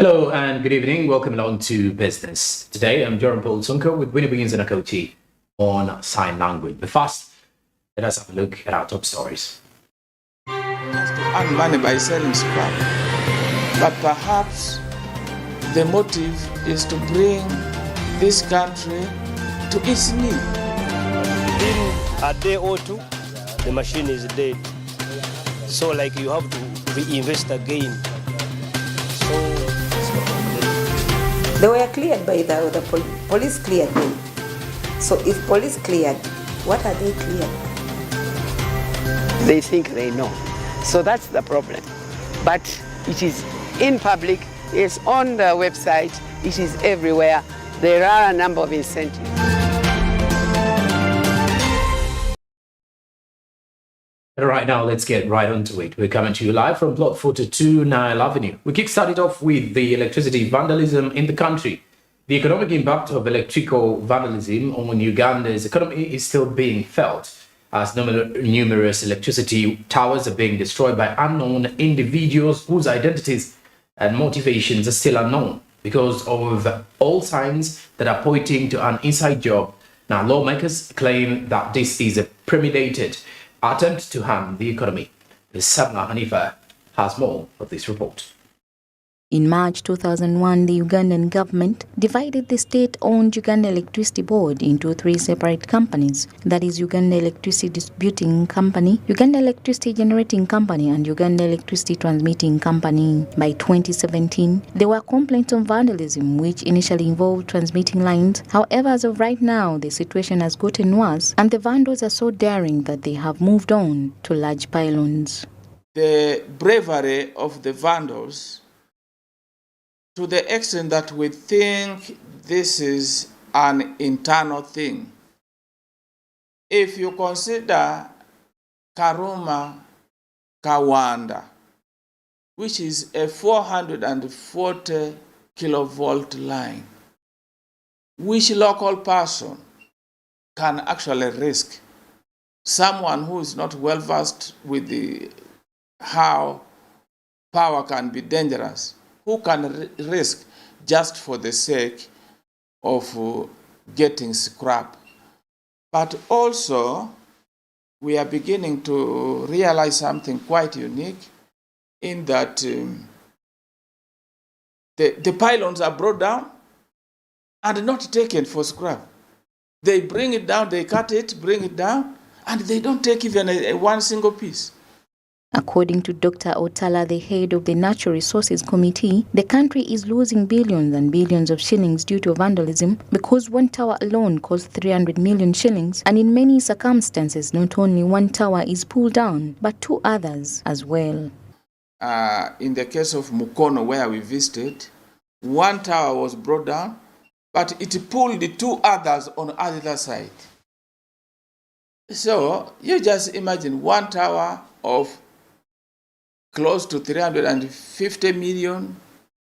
Hello and good evening. Welcome along to Business. Today I'm JORUM SSONKO with Winnie Begins and Akochi on sign language. But first, let us have a look at our top stories. Earn money by selling scrap, but perhaps the motive is to bring this country to its knees. Within a day or two, the machine is dead. So like you have to reinvest again. So they were cleared by the police cleared them. So if police cleared, what are they cleared? They think they know. So that's the problem. But it is in public, it's on the website, it is everywhere. There are a number of incentives. Right now, let's get right onto it. We're coming to you live from Block 42 Nile Avenue. We kick-started off with the electricity vandalism in the country. The economic impact of electrical vandalism on Uganda's economy is still being felt, as numerous electricity towers are being destroyed by unknown individuals whose identities and motivations are still unknown because of all signs that are pointing to an inside job. Now, lawmakers claim that this is a premeditated attempt to harm the economy. Sabna Hanifa has more of this report. In March 2001, the Ugandan government divided the state-owned Uganda Electricity Board into three separate companies, that is Uganda Electricity Distributing Company, Uganda Electricity Generating Company, and Uganda Electricity Transmitting Company. By 2017, there were complaints of vandalism which initially involved transmitting lines. However, as of right now, the situation has gotten worse and the vandals are so daring that they have moved on to large pylons. The bravery of the vandals, to the extent that we think this is an internal thing. If you consider Karuma Kawanda, which is a 440 kilovolt line, which local person can actually risk? Someone who is not well versed with how power can be dangerous, who can risk just for the sake of getting scrap. But also, we are beginning to realize something quite unique in that the pylons are brought down and not taken for scrap. They bring it down, they cut it, bring it down, and they don't take even one single piece. According to Dr. Otala, the head of the Natural Resources Committee, the country is losing billions and billions of shillings due to vandalism because one tower alone cost 300 million shillings, and in many circumstances, not only one tower is pulled down, but two others as well. In the case of Mukono, where we visited, one tower was brought down, but it pulled the two others on the other side. So you just imagine one tower of close to 350 million,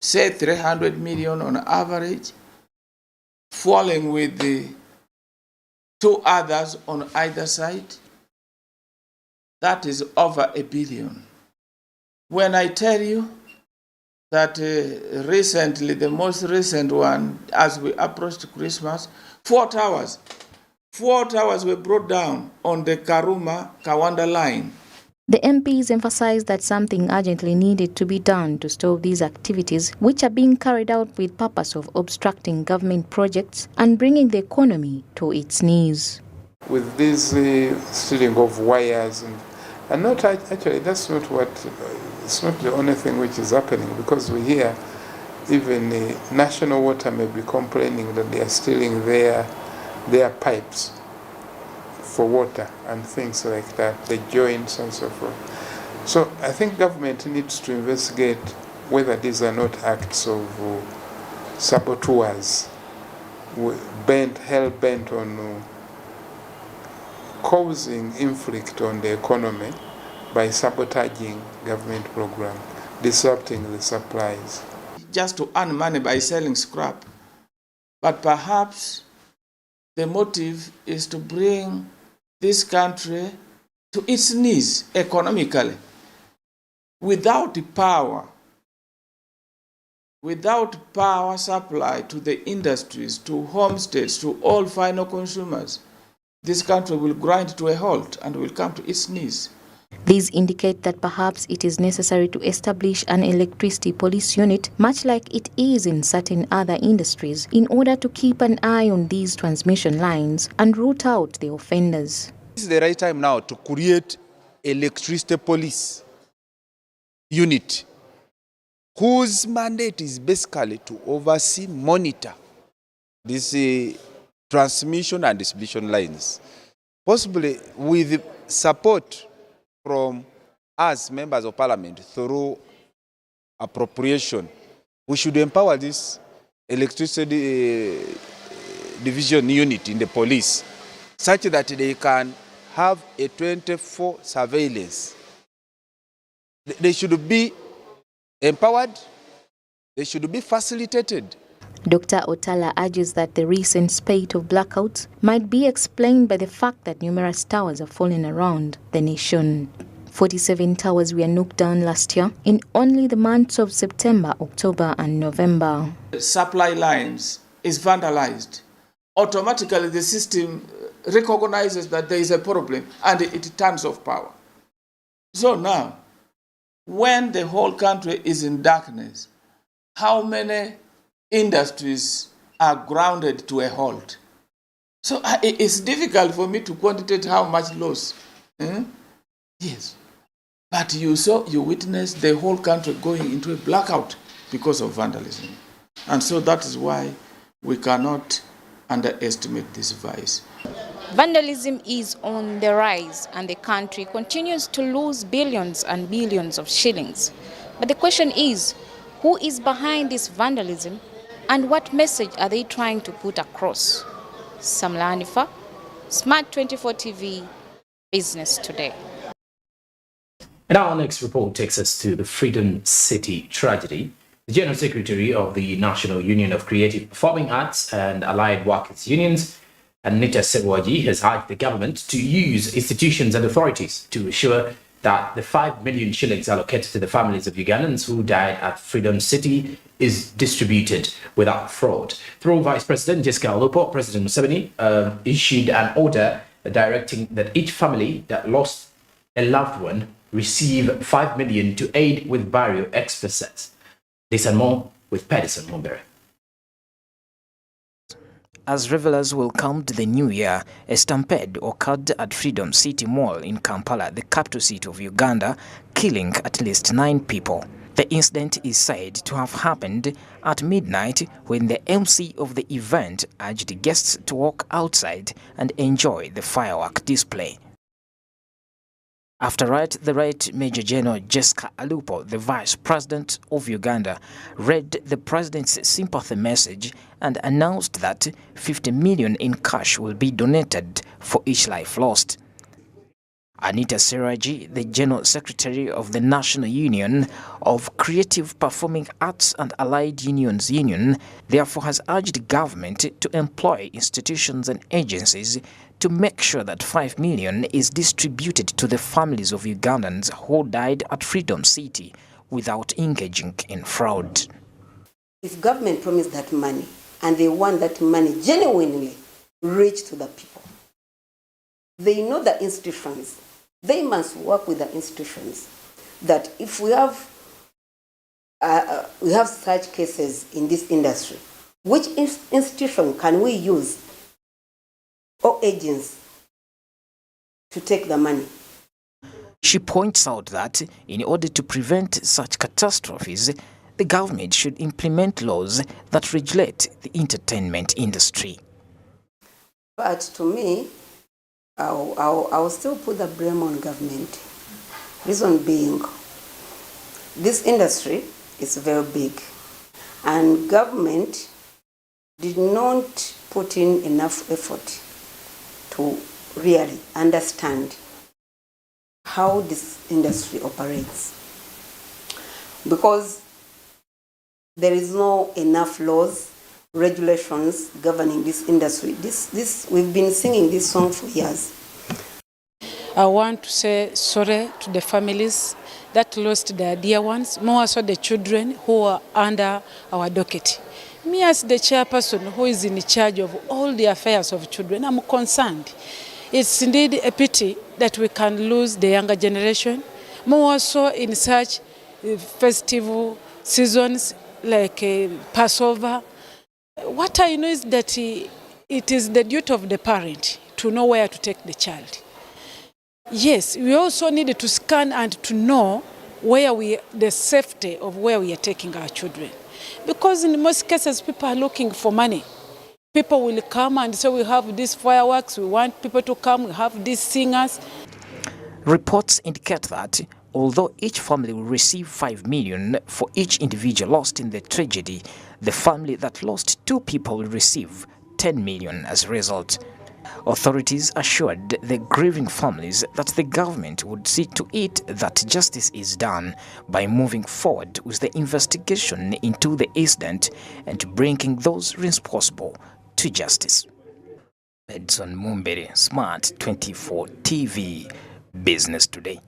say 300 million on average, falling with the two others on either side. That is over $1 billion. When I tell you that recently, the most recent one, as we approached Christmas, 4 towers were brought down on the Karuma-Kawanda line. The MPs emphasized that something urgently needed to be done to stop these activities, which are being carried out with purpose of obstructing government projects and bringing the economy to its knees. With this stealing of wires, and not actually, that's not what, it's not the only thing which is happening, because we hear even National Water may be complaining that they are stealing their pipes for water and things like that, the joints and so forth. So I think government needs to investigate whether these are not acts of saboteurs, hell-bent on causing inflict on the economy by sabotaging government program, disrupting the supplies. Just to earn money by selling scrap, but perhaps the motive is to bring this country to its knees economically. Without the power, without power supply to the industries, to homesteads, to all final consumers, this country will grind to a halt and will come to its knees. These indicate that perhaps it is necessary to establish an electricity police unit, much like it is in certain other industries, in order to keep an eye on these transmission lines and root out the offenders. This is the right time now to create electricity police unit whose mandate is basically to oversee, monitor these transmission and distribution lines, possibly with support from us, members of parliament, through appropriation. We should empower this electricity division unit in the police such that they can have a 24 surveillance. They should be empowered, they should be facilitated. Dr. Otala urges that the recent spate of blackouts might be explained by the fact that numerous towers are falling around the nation. 47 towers were knocked down last year in only the months of September, October and November. Supply lines is vandalized. Automatically the system recognizes that there is a problem and it turns off power. So now, when the whole country is in darkness, how many industries are grounded to a halt? So it's difficult for me to quantitate how much loss. Yes. But you witnessed the whole country going into a blackout because of vandalism. And so that is why we cannot underestimate this vice. Vandalism is on the rise and the country continues to lose billions and billions of shillings. But the question is, who is behind this vandalism and what message are they trying to put across? Samla Hanifa, Smart 24 TV, Business Today. And our next report takes us to the Freedom City tragedy. The General Secretary of the National Union of Creative Performing Arts and Allied Workers Unions, Anita Sewaji, has urged the government to use institutions and authorities to ensure that the 5 million shillings allocated to the families of Ugandans who died at Freedom City is distributed without fraud. Through Vice President Jessica Olupo, President Museveni issued an order directing that each family that lost a loved one receive 5 million to aid with burial expenses. This and more with Pedersen Mumbere. As revelers welcomed the new year, a stampede occurred at Freedom City Mall in Kampala, the capital city of Uganda, killing at least 9 people. The incident is said to have happened at midnight when the MC of the event urged guests to walk outside and enjoy the firework display. After the Right Major General Jessica Alupo, the Vice President of Uganda, read the President's sympathy message and announced that 50 million in cash will be donated for each life lost. Anita Sewaji, the General Secretary of the National Union of Creative Performing Arts and Allied Unions Union, therefore has urged the government to employ institutions and agencies to make sure that 5 million is distributed to the families of Ugandans who died at Freedom City without engaging in fraud. If government promised that money and they want that money genuinely reach to the people, they know the institutions. They must work with the institutions. That if we have such cases in this industry, which institution can we use or agents to take the money? She points out that in order to prevent such catastrophes, the government should implement laws that regulate the entertainment industry. But to me, I'll still put the blame on government. Reason being, this industry is very big and government did not put in enough effort to really understand how this industry operates. Because there is no enough laws, regulations governing this industry. We've been singing this song for years. I want to say sorry to the families that lost their dear ones, more so the children who are under our docket. Me as the chairperson who is in charge of all the affairs of children, I'm concerned. It's indeed a pity that we can lose the younger generation, more so in such festival seasons like Passover. What I know is that it is the duty of the parent to know where to take the child. Yes, we also need to scan and to know the safety of where we are taking our children. Because in most cases, people are looking for money. People will come and say, we have these fireworks, we want people to come, we have these singers. Reports indicate that although each family will receive 5 million for each individual lost in the tragedy, the family that lost 2 people will receive 10 million as a result. Authorities assured the grieving families that the government would see to it that justice is done by moving forward with the investigation into the incident and bringing those responsible to justice. Edson Mumbere, Smart 24 TV, Business Today.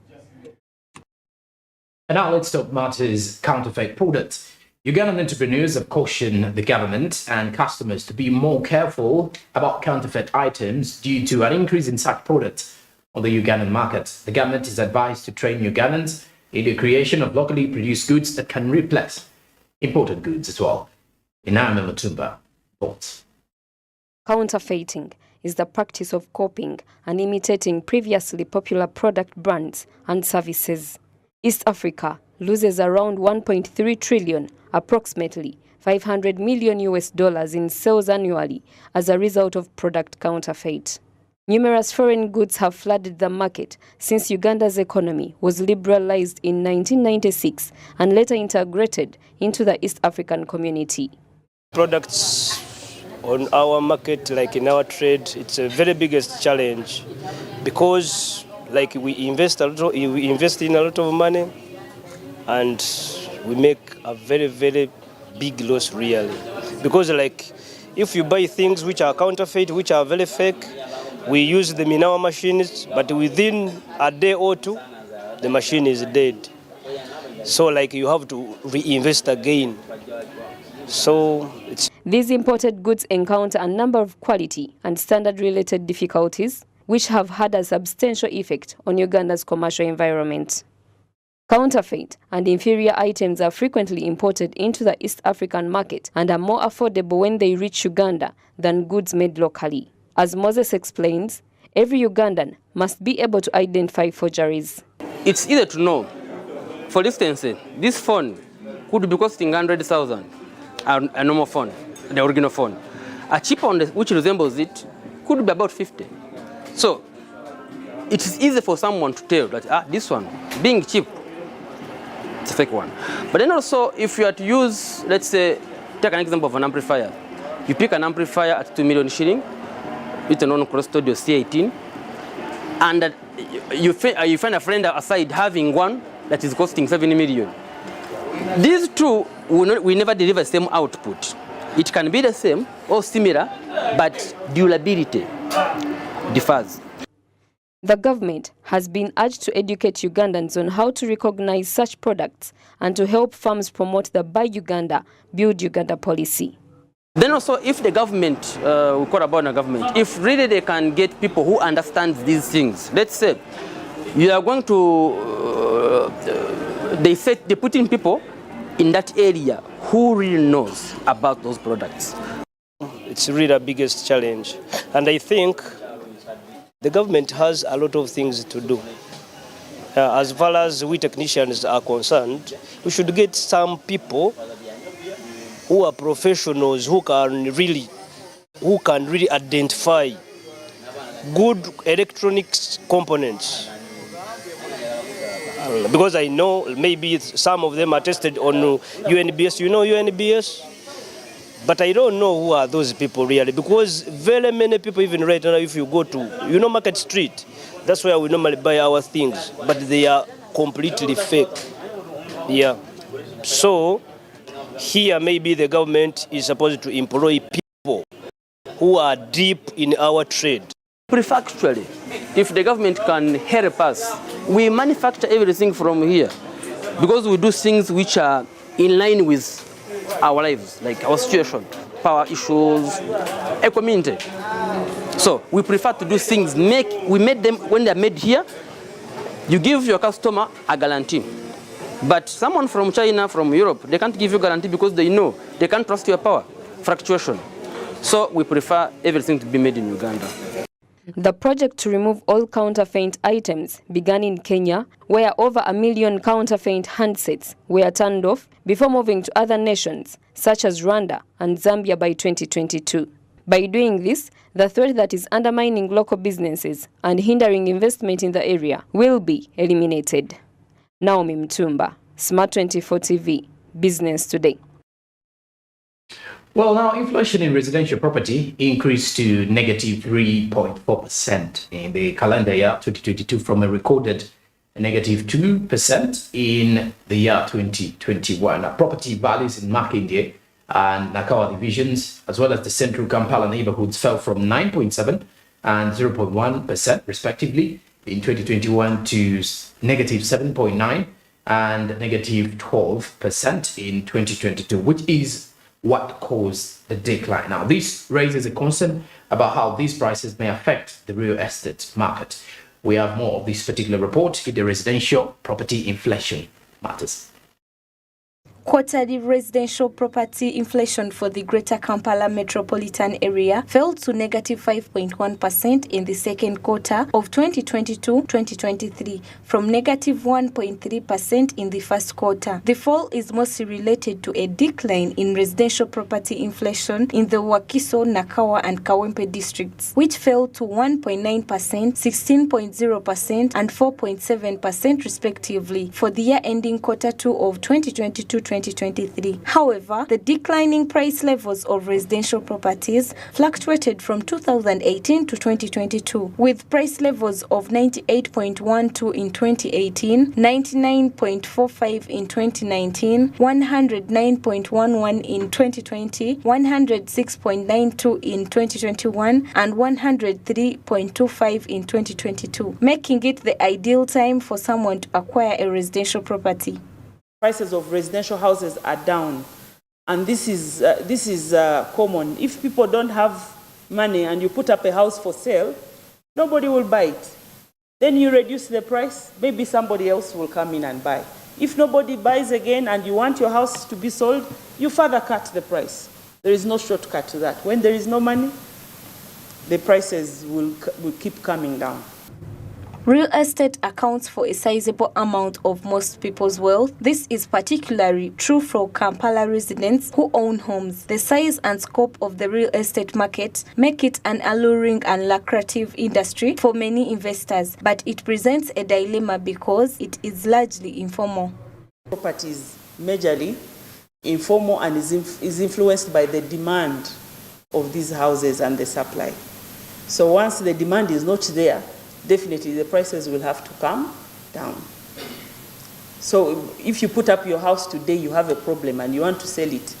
And now let's talk matters counterfeit products. Ugandan entrepreneurs have cautioned the government and customers to be more careful about counterfeit items due to an increase in such products on the Ugandan market. The government is advised to train Ugandans in the creation of locally produced goods that can replace imported goods as well. Inama Mutumba, thoughts. Counterfeiting is the practice of copying and imitating previously popular product brands and services. East Africa loses around 1.3 trillion, approximately $500 million in sales annually as a result of product counterfeit. Numerous foreign goods have flooded the market since Uganda's economy was liberalized in 1996 and later integrated into the East African community. Products on our market, like in our trade, it's a very biggest challenge because like we invest in a lot of money and we make a very, very big loss really. Because like if you buy things which are counterfeit, which are very fake, we use them in our machines, but within a day or two, the machine is dead. So like you have to reinvest again. So these imported goods encounter a number of quality and standard-related difficulties, which have had a substantial effect on Uganda's commercial environment. Counterfeit and inferior items are frequently imported into the East African market and are more affordable when they reach Uganda than goods made locally. As Moses explains, every Ugandan must be able to identify forgeries. It's easy to know. For instance, this phone could be costing 100,000, a normal phone, the original phone. A cheap one which resembles it could be about 50. So it is easy for someone to tell that this one, being cheap, it's a fake one. But then also, if you are to use, let's say, take an example of an amplifier. You pick an amplifier at 2 million shilling, with a non-cross audio C18, and you find a friend aside having one that is costing 7 million. These two will never deliver the same output. It can be the same or similar, but durability differs. The government has been urged to educate Ugandans on how to recognize such products and to help firms promote the Buy Uganda, Build Uganda policy. Then also, if the government, we call about the government, if really they can get people who understand these things, let's say, you are going to, they put in people in that area who really knows about those products. It's really the biggest challenge. And I think the government has a lot of things to do. As far as we technicians are concerned, we should get some people who are professionals who can really identify good electronics components. Because I know maybe some of them are tested on UNBS. You know UNBS? But I don't know who are those people really, because very many people, even right now, if you go to, Market Street, that's where we normally buy our things, but they are completely fake. Yeah. So here maybe the government is supposed to employ people who are deep in our trade. Prefactually, if the government can help us, we manufacture everything from here. because we do things which are in line with our lives, like our situation, power issues, a community. So we prefer to do things, we made them when they're made here. You give your customer a guarantee. But someone from China, from Europe, they can't give you a guarantee because they know they can't trust your power fluctuation. So we prefer everything to be made in Uganda. The project to remove all counterfeit items began in Kenya, where over 1 million counterfeit handsets were turned off before moving to other nations, such as Rwanda and Zambia by 2022. By doing this, the threat that is undermining local businesses and hindering investment in the area will be eliminated. Naomi Mtumba, Smart 24 TV, Business Today. Well, now inflation in residential property increased to negative 3.4% in the calendar year 2022 from a recorded negative 2% in the year 2021. Now, property values in Makindye and Nakawa divisions, as well as the central Kampala neighborhoods, fell from 9.7 and 0.1% respectively in 2021 to negative 7.9 and negative 12% in 2022, which is what caused the decline. Now, this raises a concern about how these prices may affect the real estate market. We have more of this particular report in the residential property inflation matters. Quarterly residential property inflation for the Greater Kampala metropolitan area fell to negative 5.1% in the second quarter of 2022-2023 from negative 1.3% in the first quarter. The fall is mostly related to a decline in residential property inflation in the Wakiso, Nakawa and Kawempe districts, which fell to 1.9%, 16.0% and 4.7% respectively for the year ending quarter 2 of 2022-2023. However, the declining price levels of residential properties fluctuated from 2018 to 2022, with price levels of 98.12 in 2018, 99.45 in 2019, 109.11 in 2020, 106.92 in 2021, and 103.25 in 2022, making it the ideal time for someone to acquire a residential property. Prices of residential houses are down, and this is common. If people don't have money and you put up a house for sale, nobody will buy it. Then you reduce the price, maybe somebody else will come in and buy. If nobody buys again and you want your house to be sold, you further cut the price. There is no shortcut to that. When there is no money, the prices will keep coming down. Real estate accounts for a sizable amount of most people's wealth. This is particularly true for Kampala residents who own homes. The size and scope of the real estate market make it an alluring and lucrative industry for many investors, but it presents a dilemma because it is largely informal. Property is majorly informal and is influenced by the demand of these houses and the supply. So once the demand is not there, definitely the prices will have to come down. So if you put up your house today, you have a problem and you want to sell it,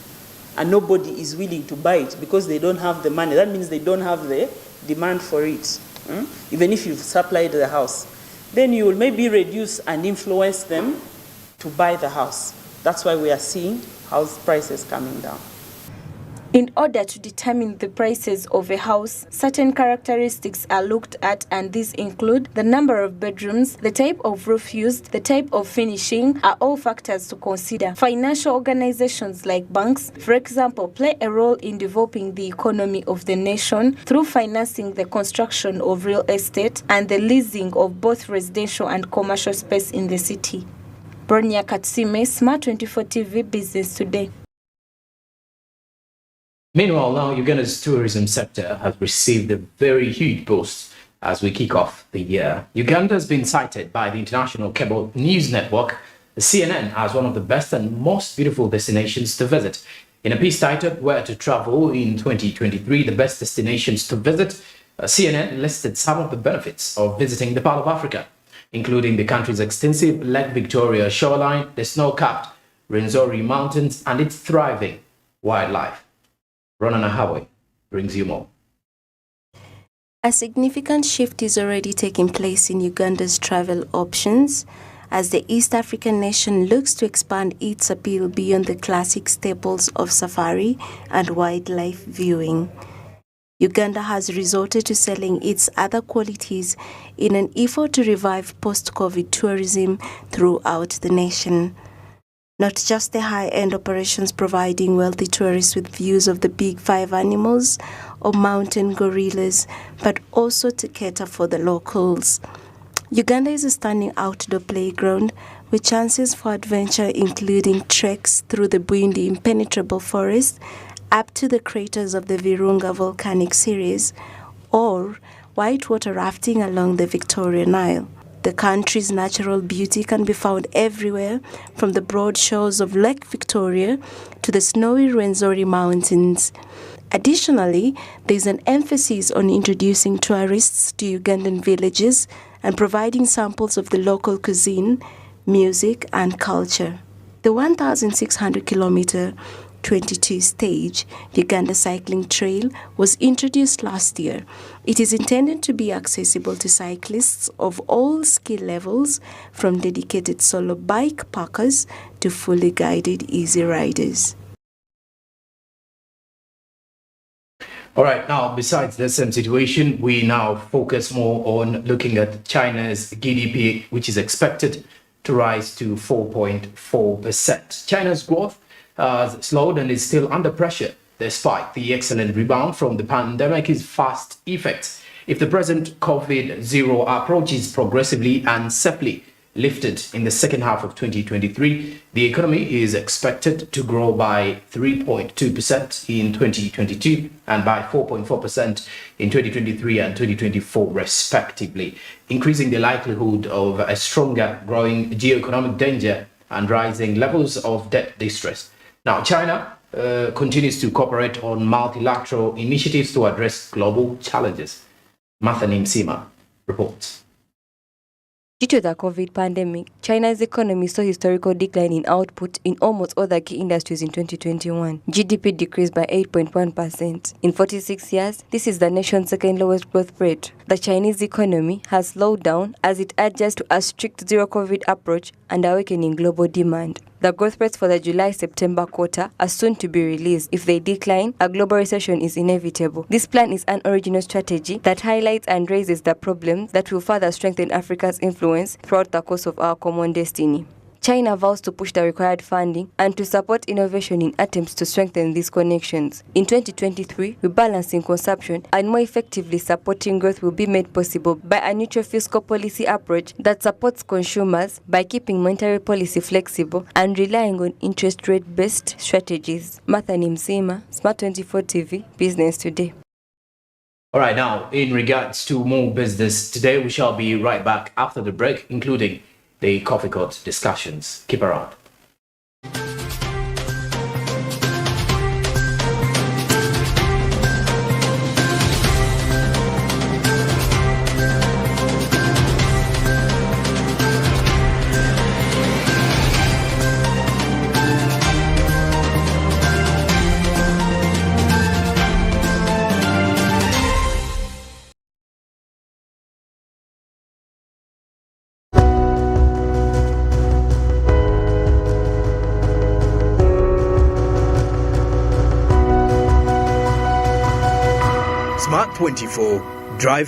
and nobody is willing to buy it because they don't have the money. That means they don't have the demand for it. Even if you've supplied the house, then you will maybe reduce and influence them to buy the house. That's why we are seeing house prices coming down. In order to determine the prices of a house, certain characteristics are looked at, and these include the number of bedrooms, the type of roof used, the type of finishing are all factors to consider. Financial organizations like banks, for example, play a role in developing the economy of the nation through financing the construction of real estate and the leasing of both residential and commercial space in the city. Bronya Katsime, Smart 24 TV, Business Today. Meanwhile, now Uganda's tourism sector has received a very huge boost as we kick off the year. Uganda has been cited by the international cable news network, CNN, as one of the best and most beautiful destinations to visit. In a piece titled Where to Travel in 2023, the best destinations to visit, CNN listed some of the benefits of visiting the part of Africa, including the country's extensive Lake Victoria shoreline, the snow-capped Rwenzori Mountains, and its thriving wildlife. Ronan Ahawe brings you more. A significant shift is already taking place in Uganda's travel options as the East African nation looks to expand its appeal beyond the classic staples of safari and wildlife viewing. Uganda has resorted to selling its other qualities in an effort to revive post-COVID tourism throughout the nation. Not just the high-end operations providing wealthy tourists with views of the big five animals or mountain gorillas, but also to cater for the locals. Uganda is a stunning outdoor playground with chances for adventure including treks through the Bwindi impenetrable forest up to the craters of the Virunga volcanic series, or whitewater rafting along the Victoria Nile. The country's natural beauty can be found everywhere, from the broad shores of Lake Victoria to the snowy Rwenzori Mountains. Additionally, there is an emphasis on introducing tourists to Ugandan villages and providing samples of the local cuisine, music, and culture. The 1,600-kilometer 22-stage Uganda Cycling Trail was introduced last year. It is intended to be accessible to cyclists of all skill levels, from dedicated solo bike parkers to fully guided easy riders. All right, now besides the same situation, we now focus more on looking at China's GDP, which is expected to rise to 4.4%. China's growth has slowed and is still under pressure, despite the excellent rebound from the pandemic's fast effects. If the present COVID-0 approach is progressively and safely lifted in the second half of 2023, the economy is expected to grow by 3.2% in 2022 and by 4.4% in 2023 and 2024 respectively, increasing the likelihood of a stronger growing geoeconomic danger and rising levels of debt distress. Now, China continues to cooperate on multilateral initiatives to address global challenges. Mathanim Sima reports. Due to the COVID pandemic, China's economy saw historical decline in output in almost all the key industries in 2021. GDP decreased by 8.1%. In 46 years, this is the nation's second lowest growth rate. The Chinese economy has slowed down as it adjusts to a strict zero-COVID approach and awakening global demand. The growth rates for the July-September quarter are soon to be released. If they decline, a global recession is inevitable. This plan is an original strategy that highlights and raises the problems that will further strengthen Africa's influence throughout the course of our common destiny. China vows to push the required funding and to support innovation in attempts to strengthen these connections. In 2023, rebalancing consumption and more effectively supporting growth will be made possible by a neutral fiscal policy approach that supports consumers by keeping monetary policy flexible and relying on interest rate-based strategies. Mathanim Sima, Smart 24 TV, Business Today. All right, now, in regards to more business today, we shall be right back after the break, including the Coffee Court discussions. Keep around. Smart 24, drive